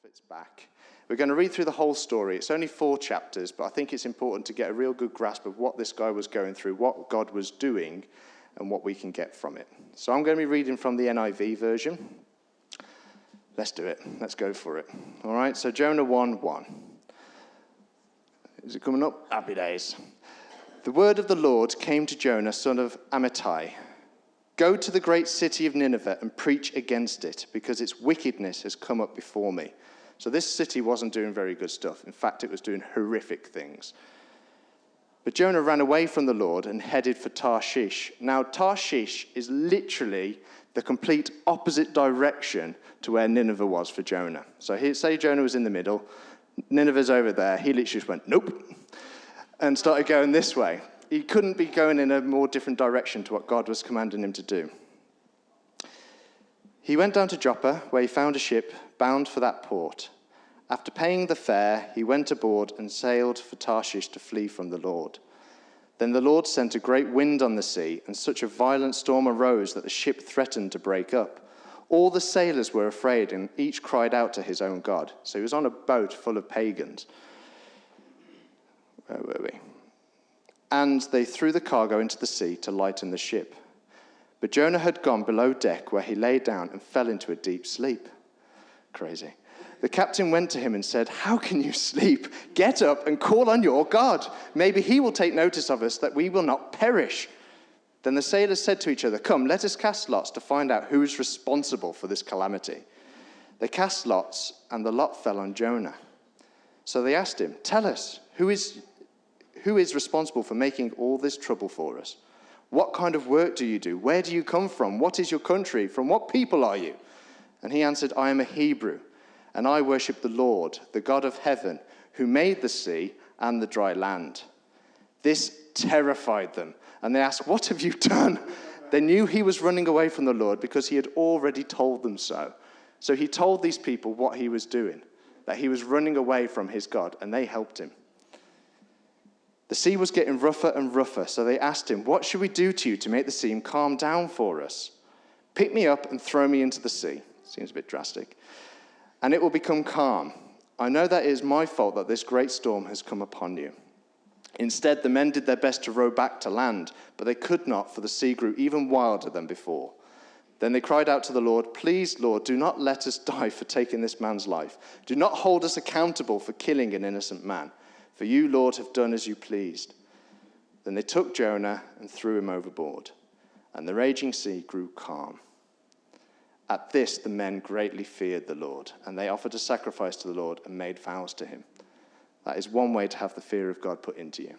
prophets back. We're going to read through the whole story. It's only 4 chapters, but I think it's important to get a real good grasp of what this guy was going through, what God was doing, and what we can get from it. So I'm going to be reading from the NIV version. Let's do it. Let's go for it. All right, so Jonah 1:1. Is it coming up? Happy days. The word of the Lord came to Jonah, son of Amittai. Go to the great city of Nineveh and preach against it, because its wickedness has come up before me. So this city wasn't doing very good stuff. In fact, it was doing horrific things. But Jonah ran away from the Lord and headed for Tarshish. Now, Tarshish is literally the complete opposite direction to where Nineveh was for Jonah. So say Jonah was in the middle, Nineveh's over there. He literally just went, nope, and started going this way. He couldn't be going in a more different direction to what God was commanding him to do. He went down to Joppa, where he found a ship bound for that port. After paying the fare, he went aboard and sailed for Tarshish to flee from the Lord. Then the Lord sent a great wind on the sea, and such a violent storm arose that the ship threatened to break up. All the sailors were afraid, and each cried out to his own God. So he was on a boat full of pagans. Where were we? And they threw the cargo into the sea to lighten the ship. But Jonah had gone below deck, where he lay down and fell into a deep sleep. Crazy. The captain went to him and said, "How can you sleep? Get up and call on your God. Maybe he will take notice of us, that we will not perish." Then the sailors said to each other, "Come, let us cast lots to find out who is responsible for this calamity." They cast lots, and the lot fell on Jonah. So they asked him, "Tell us, who is responsible for making all this trouble for us? What kind of work do you do? Where do you come from? What is your country? From what people are you?" And he answered, "I am a Hebrew, and I worship the Lord, the God of heaven, who made the sea and the dry land." This terrified them, and they asked, "What have you done?" They knew he was running away from the Lord because he had already told them so. So he told these people what he was doing, that he was running away from his God, and they helped him. The sea was getting rougher and rougher, so they asked him, "What should we do to you to make the sea calm down for us?" "Pick me up and throw me into the sea." Seems a bit drastic. "And it will become calm. I know that it is my fault that this great storm has come upon you." Instead, the men did their best to row back to land, but they could not, for the sea grew even wilder than before. Then they cried out to the Lord, "Please, Lord, do not let us die for taking this man's life. Do not hold us accountable for killing an innocent man. For you, Lord, have done as you pleased." Then they took Jonah and threw him overboard, and the raging sea grew calm. At this, the men greatly feared the Lord, and they offered a sacrifice to the Lord and made vows to him. That is one way to have the fear of God put into you.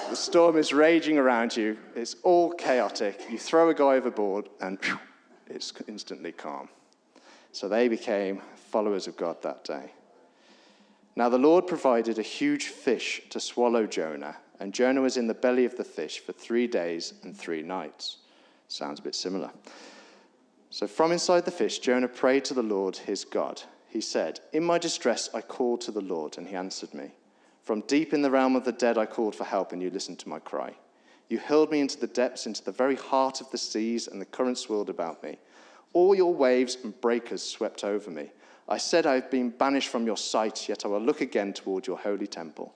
The storm is raging around you. It's all chaotic. You throw a guy overboard, and it's instantly calm. So they became followers of God that day. Now the Lord provided a huge fish to swallow Jonah, and Jonah was in the belly of the fish for 3 days and 3 nights. Sounds a bit similar. So from inside the fish, Jonah prayed to the Lord his God. He said, "In my distress I called to the Lord, and he answered me. From deep in the realm of the dead I called for help, and you listened to my cry. You hurled me into the depths, into the very heart of the seas, and the currents swirled about me. All your waves and breakers swept over me. I said, I have been banished from your sight, yet I will look again toward your holy temple.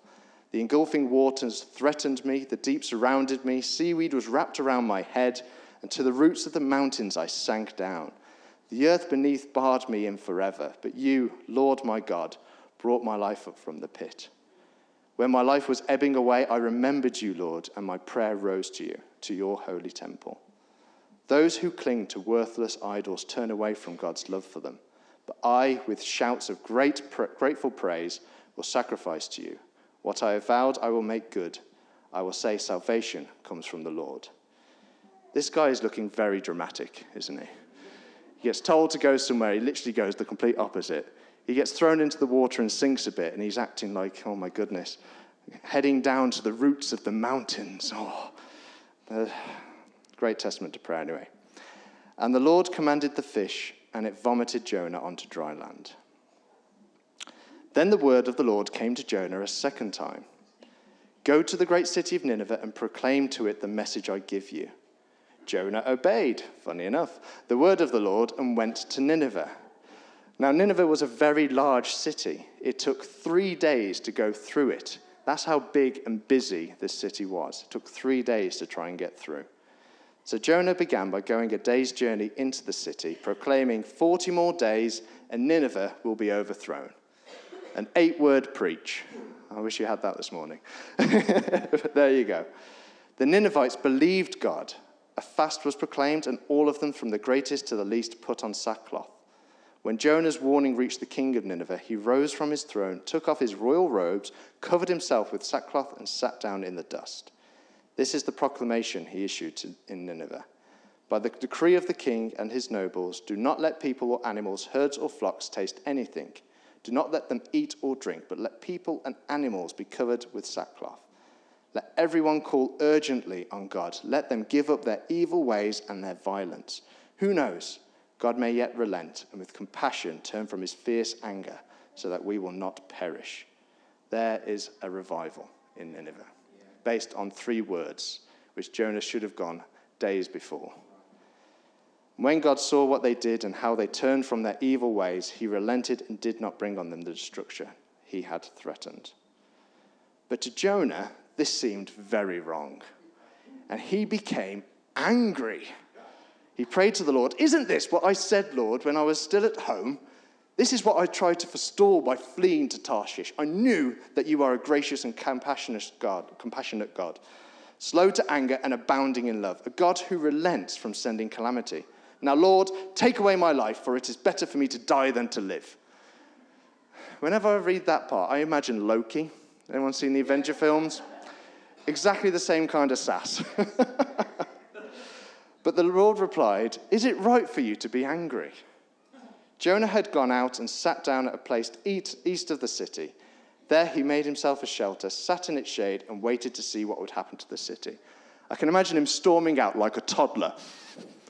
The engulfing waters threatened me, the deep surrounded me, seaweed was wrapped around my head, and to the roots of the mountains I sank down. The earth beneath barred me in forever, but you, Lord my God, brought my life up from the pit. When my life was ebbing away, I remembered you, Lord, and my prayer rose to you, to your holy temple. Those who cling to worthless idols turn away from God's love for them. But I, with shouts of grateful praise, will sacrifice to you. What I have vowed, I will make good. I will say salvation comes from the Lord." This guy is looking very dramatic, isn't he? He gets told to go somewhere. He literally goes the complete opposite. He gets thrown into the water and sinks a bit, and he's acting like, oh my goodness, heading down to the roots of the mountains. Great testament to prayer anyway. And the Lord commanded the fish, and it vomited Jonah onto dry land. Then the word of the Lord came to Jonah a second time. "Go to the great city of Nineveh and proclaim to it the message I give you." Jonah obeyed, funny enough, the word of the Lord and went to Nineveh. Now, Nineveh was a very large city. It took 3 days to go through it. That's how big and busy this city was. It took 3 days to try and get through. So Jonah began by going a day's journey into the city, proclaiming 40 more days and Nineveh will be overthrown. An 8-word preach. I wish you had that this morning. There you go. The Ninevites believed God. A fast was proclaimed, and all of them, from the greatest to the least, put on sackcloth. When Jonah's warning reached the king of Nineveh, he rose from his throne, took off his royal robes, covered himself with sackcloth, and sat down in the dust. This is the proclamation he issued in Nineveh. By the decree of the king and his nobles, do not let people or animals, herds or flocks taste anything. Do not let them eat or drink, but let people and animals be covered with sackcloth. Let everyone call urgently on God. Let them give up their evil ways and their violence. Who knows? God may yet relent and with compassion turn from his fierce anger so that we will not perish. There is a revival in Nineveh based on 3 words, which Jonah should have gone days before. When God saw what they did and how they turned from their evil ways, he relented and did not bring on them the destruction he had threatened. But to Jonah, this seemed very wrong, and he became angry. He prayed to the Lord, "Isn't this what I said, Lord, when I was still at home? This is what I tried to forestall by fleeing to Tarshish. I knew that you are a gracious and compassionate God, slow to anger and abounding in love, a God who relents from sending calamity. Now, Lord, take away my life, for it is better for me to die than to live." Whenever I read that part, I imagine Loki. Anyone seen the Avenger films? Exactly the same kind of sass. But the Lord replied, "Is it right for you to be angry?" Jonah had gone out and sat down at a place east of the city. There he made himself a shelter, sat in its shade, and waited to see what would happen to the city. I can imagine him storming out like a toddler,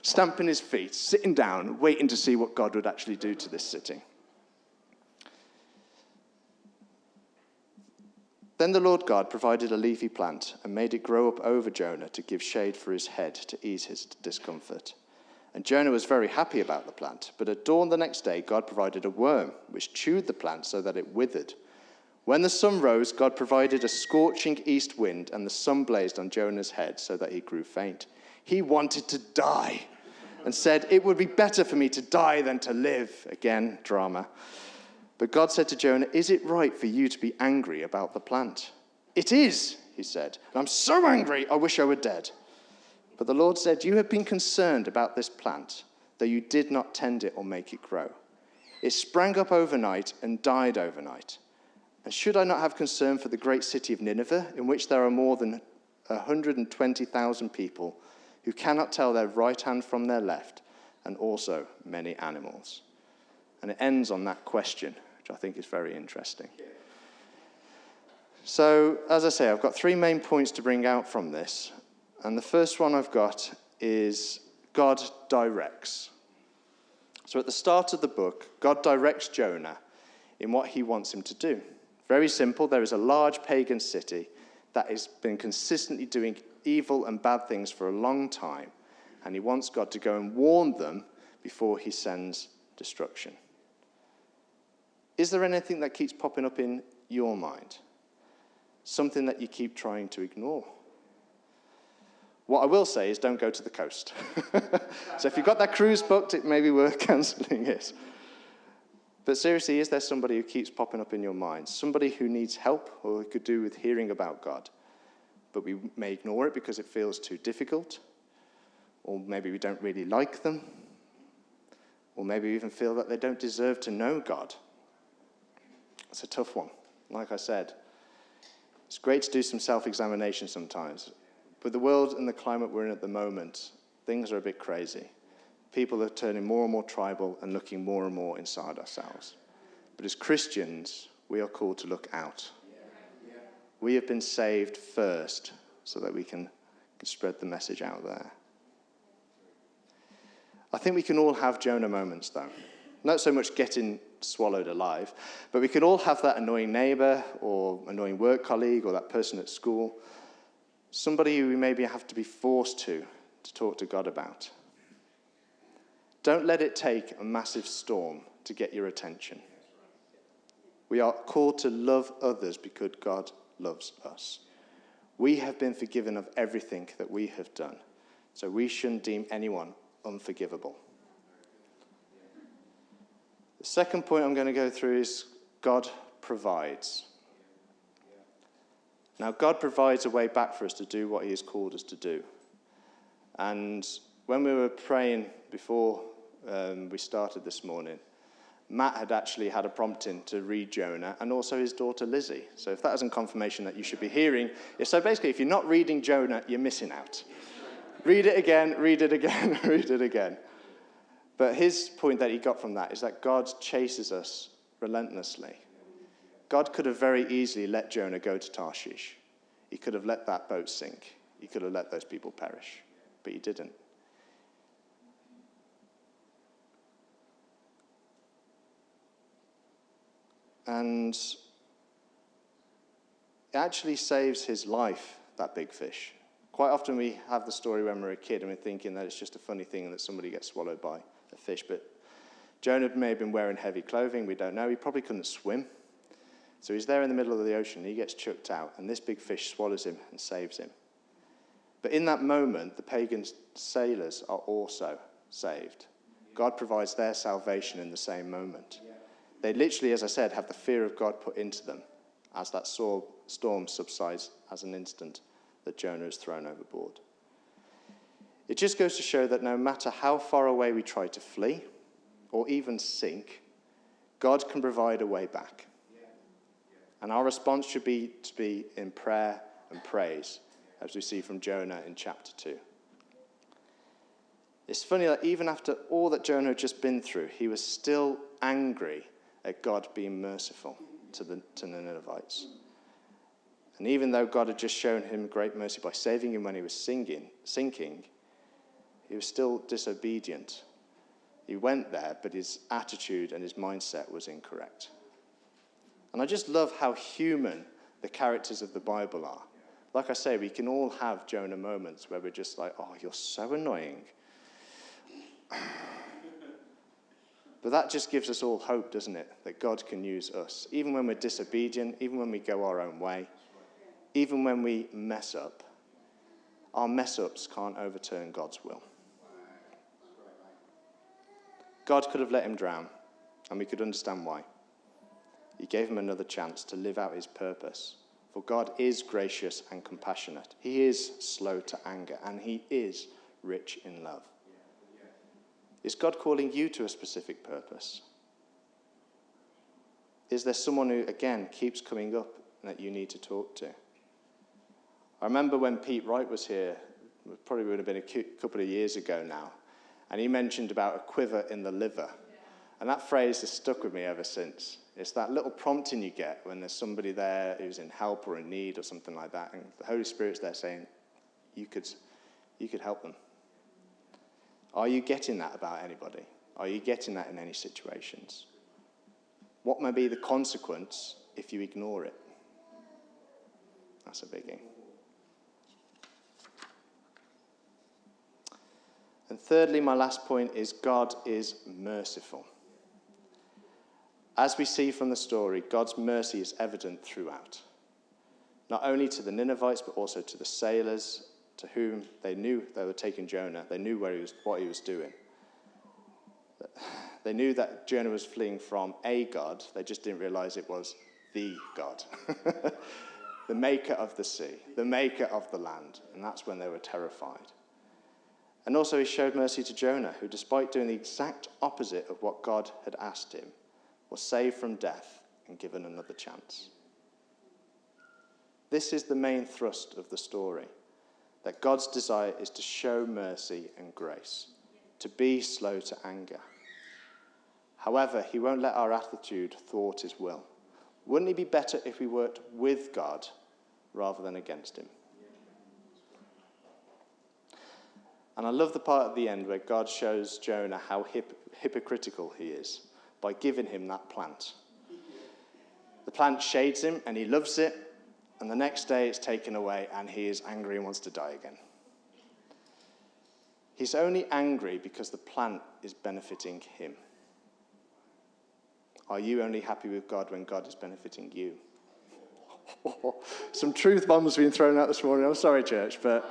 stamping his feet, sitting down, waiting to see what God would actually do to this city. Then the Lord God provided a leafy plant and made it grow up over Jonah to give shade for his head to ease his discomfort. And Jonah was very happy about the plant. But at dawn the next day, God provided a worm which chewed the plant so that it withered. When the sun rose, God provided a scorching east wind, and the sun blazed on Jonah's head so that he grew faint. He wanted to die and said, "It would be better for me to die than to live." Again, drama. But God said to Jonah, "Is it right for you to be angry about the plant?" "It is," he said. "And I'm so angry, I wish I were dead." But the Lord said, "You have been concerned about this plant, though you did not tend it or make it grow. It sprang up overnight and died overnight. And should I not have concern for the great city of Nineveh, in which there are more than 120,000 people who cannot tell their right hand from their left, and also many animals?" And it ends on that question, which I think is very interesting. So, as I say, I've got 3 main points to bring out from this. And the first one I've got is God directs. So at the start of the book, God directs Jonah in what he wants him to do. Very simple. There is a large pagan city that has been consistently doing evil and bad things for a long time, and he wants God to go and warn them before he sends destruction. Is there anything that keeps popping up in your mind? Something that you keep trying to ignore? What I will say is don't go to the coast. So if you've got that cruise booked, it may be worth cancelling it. But seriously, is there somebody who keeps popping up in your mind? Somebody who needs help or who could do with hearing about God? But we may ignore it because it feels too difficult. Or maybe we don't really like them. Or maybe we even feel that they don't deserve to know God. It's a tough one. Like I said, it's great to do some self-examination sometimes. With the world and the climate we're in at the moment, things are a bit crazy. People are turning more and more tribal and looking more and more inside ourselves. But as Christians, we are called to look out. We have been saved first so that we can spread the message out there. I think we can all have Jonah moments, though. Not so much getting swallowed alive, but we could all have that annoying neighbour or annoying work colleague or that person at school. Somebody who we maybe have to be forced to talk to God about. Don't let it take a massive storm to get your attention. We are called to love others because God loves us. We have been forgiven of everything that we have done, so we shouldn't deem anyone unforgivable. The second point I'm going to go through is God provides. Now, God provides a way back for us to do what he has called us to do. And when we were praying before we started this morning, Matt had actually had a prompting to read Jonah, and also his daughter Lizzie. So if that isn't confirmation that you should be hearing, so basically if you're not reading Jonah, you're missing out. Read it again, read it again, read it again. But his point that he got from that is that God chases us relentlessly. God could have very easily let Jonah go to Tarshish. He could have let that boat sink. He could have let those people perish. But he didn't. And it actually saves his life, that big fish. Quite often we have the story when we're a kid and we're thinking that it's just a funny thing that somebody gets swallowed by a fish. But Jonah may have been wearing heavy clothing, we don't know. He probably couldn't swim. So he's there in the middle of the ocean, he gets chucked out, and this big fish swallows him and saves him. But in that moment, the pagan sailors are also saved. God provides their salvation in the same moment. They literally, as I said, have the fear of God put into them as that storm subsides as an instant that Jonah is thrown overboard. It just goes to show that no matter how far away we try to flee or even sink, God can provide a way back. And our response should be to be in prayer and praise, as we see from Jonah in chapter 2. It's funny that even after all that Jonah had just been through, he was still angry at God being merciful to the Ninevites. And even though God had just shown him great mercy by saving him when he was sinking, he was still disobedient. He went there, but his attitude and his mindset was incorrect. And I just love how human the characters of the Bible are. Like I say, we can all have Jonah moments where we're just like, oh, you're so annoying. But that just gives us all hope, doesn't it? That God can use us. Even when we're disobedient, even when we go our own way, even when we mess up, our mess-ups can't overturn God's will. God could have let him drown, and we could understand why. He gave him another chance to live out his purpose. For God is gracious and compassionate. He is slow to anger, and he is rich in love. Is God calling you to a specific purpose? Is there someone who, again, keeps coming up that you need to talk to? I remember when Pete Wright was here, it probably would have been a couple of years ago now, and he mentioned about a quiver in the liver. And that phrase has stuck with me ever since. It's that little prompting you get when there's somebody there who's in help or in need or something like that, and the Holy Spirit's there saying, you could help them. Are you getting that about anybody? Are you getting that in any situations? What may be the consequence if you ignore it? That's a biggie. And thirdly, my last point is God is merciful. As we see from the story, God's mercy is evident throughout. Not only to the Ninevites, but also to the sailors, to whom they knew they were taking Jonah. They knew what he was doing. They knew that Jonah was fleeing from a God. They just didn't realize it was the God. The maker of the sea, the maker of the land. And that's when they were terrified. And also he showed mercy to Jonah, who, despite doing the exact opposite of what God had asked him, was saved from death and given another chance. This is the main thrust of the story, that God's desire is to show mercy and grace, to be slow to anger. However, he won't let our attitude thwart his will. Wouldn't it be better if we worked with God rather than against him? And I love the part at the end where God shows Jonah how hypocritical he is by giving him that plant. The plant shades him and he loves it, and the next day it's taken away and he is angry and wants to die again. He's only angry because the plant is benefiting him. Are you only happy with God when God is benefiting you? Some truth bombs being thrown out this morning. I'm sorry, church, but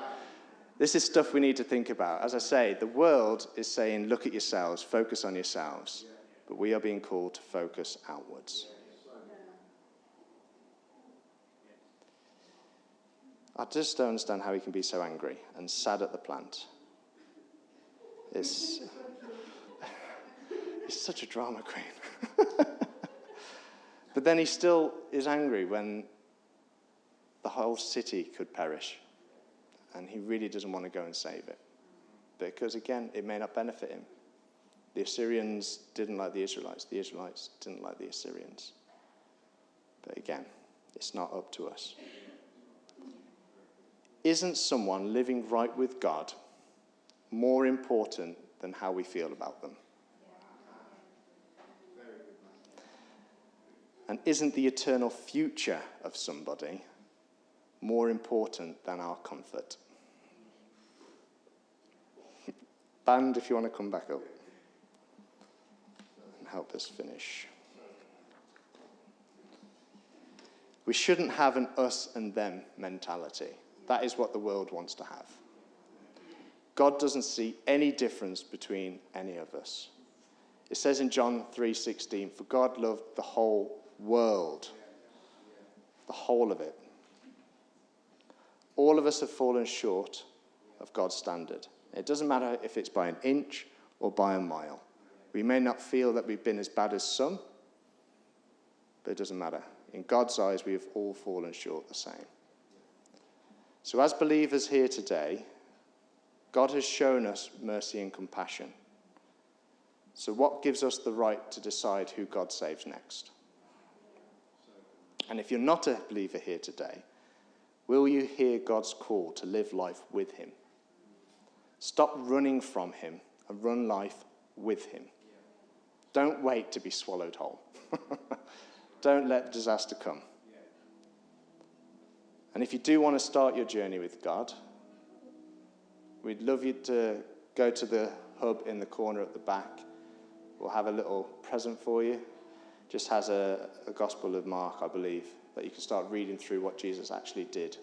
this is stuff we need to think about. As I say, the world is saying, look at yourselves, focus on yourselves. But we are being called to focus outwards. I just don't understand how he can be so angry and sad at the plant. He's such a drama queen. But then he still is angry when the whole city could perish. And he really doesn't want to go and save it. Because again, it may not benefit him. The Assyrians didn't like the Israelites. The Israelites didn't like the Assyrians. But again, it's not up to us. Isn't someone living right with God more important than how we feel about them? And isn't the eternal future of somebody more important than our comfort? Band, if you want to come back up and help us finish. We shouldn't have an us and them mentality. That is what the world wants to have. God doesn't see any difference between any of us. It says in John 3:16, for God loved the whole world, the whole of it. All of us have fallen short of God's standard. It doesn't matter if it's by an inch or by a mile. We may not feel that we've been as bad as some, but it doesn't matter. In God's eyes, we have all fallen short the same. So as believers here today, God has shown us mercy and compassion. So what gives us the right to decide who God saves next? And if you're not a believer here today, will you hear God's call to live life with him? Stop running from him and run life with him. Don't wait to be swallowed whole. Don't let disaster come. And if you do want to start your journey with God, we'd love you to go to the hub in the corner at the back. We'll have a little present for you. Just has a Gospel of Mark, I believe, that you can start reading through what Jesus actually did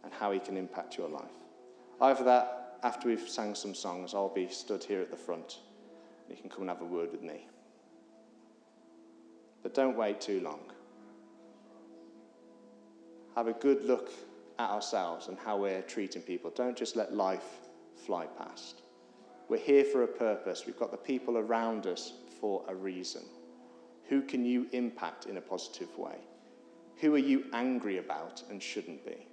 and how he can impact your life. Either that, after we've sang some songs, I'll be stood here at the front. You can come and have a word with me. But don't wait too long. Have a good look at ourselves and how we're treating people. Don't just let life fly past. We're here for a purpose. We've got the people around us for a reason. Who can you impact in a positive way? Who are you angry about and shouldn't be?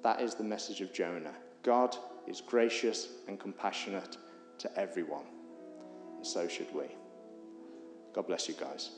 That is the message of Jonah. God is gracious and compassionate to everyone. And so should we. God bless you guys.